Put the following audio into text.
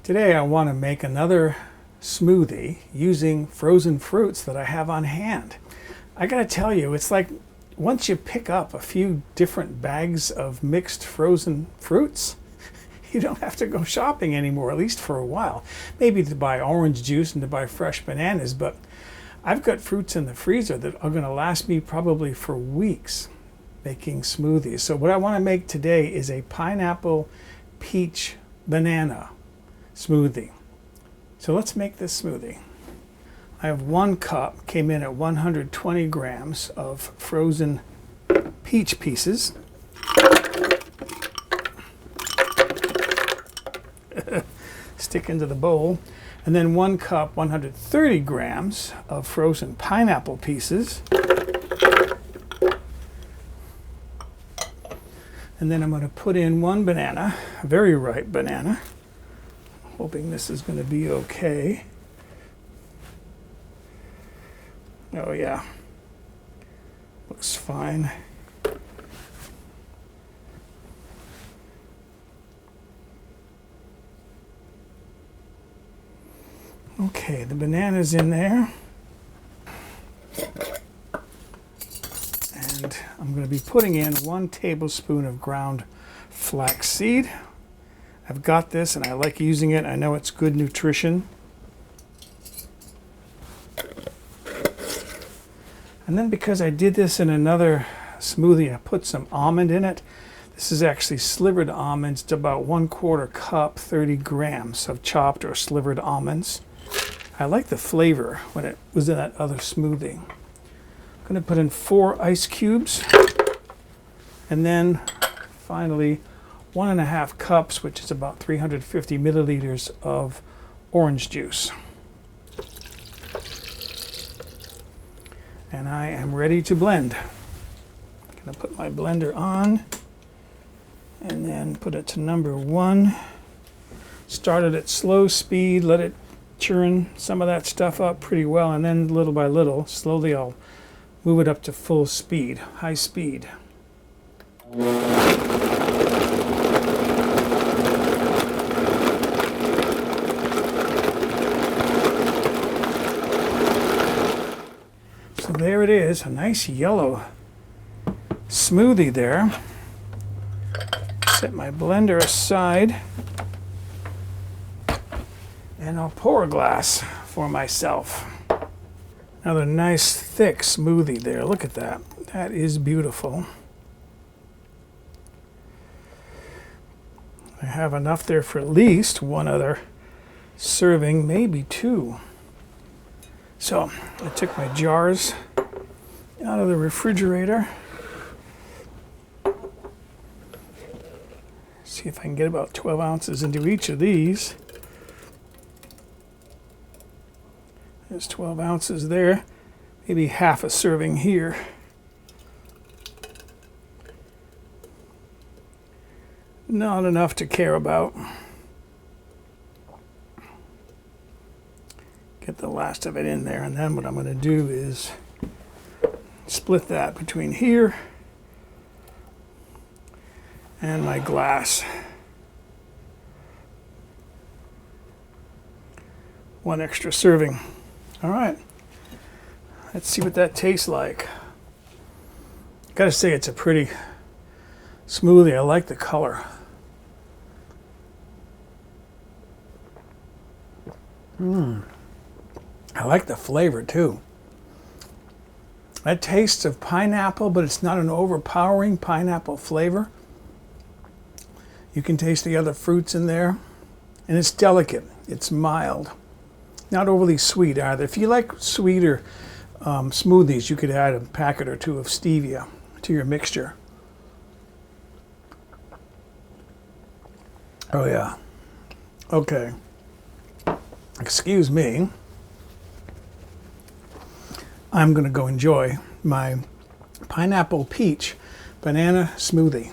Today I want to make another smoothie using frozen fruits that I have on hand. I gotta tell you, it's like once you pick up a few different bags of mixed frozen fruits, you don't have to go shopping anymore, at least for a while. Maybe to buy orange juice and to buy fresh bananas, but I've got fruits in the freezer that are going to last me probably for weeks making smoothies. So what I want to make today is a pineapple peach banana smoothie. So let's make this smoothie. I have 1 cup, came in at 120 grams of frozen peach pieces. Stick into the bowl. And then 1 cup, 130 grams of frozen pineapple pieces. And then I'm going to put in 1 banana, a very ripe banana. Hoping this is going to be okay. Oh yeah, looks fine. Okay, the banana's in there. And I'm going to be putting in 1 tablespoon of ground flax seed. I've got this and I like using it. I know it's good nutrition. And then because I did this in another smoothie, I put some almond in it. This is actually slivered almonds. It's about 1/4 cup, 30 grams of chopped or slivered almonds. I like the flavor when it was in that other smoothie. I'm going to put in 4 ice cubes. And then finally 1.5 cups, which is about 350 milliliters of orange juice. And I am ready to blend. I'm going to put my blender on and then put it to number 1. Start it at slow speed, let it churn some of that stuff up pretty well, and then little by little, slowly I'll move it up to full speed, high speed. So there it is, a nice yellow smoothie there. Set my blender aside and I'll pour a glass for myself. Another nice thick smoothie there. Look at that. That is beautiful. I have enough there for at least 1 other serving, maybe 2. So I took my jars out of the refrigerator. See if I can get about 12 ounces into each of these. There's 12 ounces there, maybe half a serving here. Not enough to care about. Get the last of it in there, and then what I'm going to do is split that between here and my glass. 1 extra serving. All right, let's see what that tastes like. Gotta say, it's a pretty smoothie. I like the color. I like the flavor too. That tastes of pineapple, but it's not an overpowering pineapple flavor. You can taste the other fruits in there, and it's delicate. It's mild. Not overly sweet either. If you like sweeter smoothies, you could add a packet or 2 of stevia to your mixture. Oh yeah. Okay. Excuse me. I'm going to go enjoy my pineapple peach banana smoothie.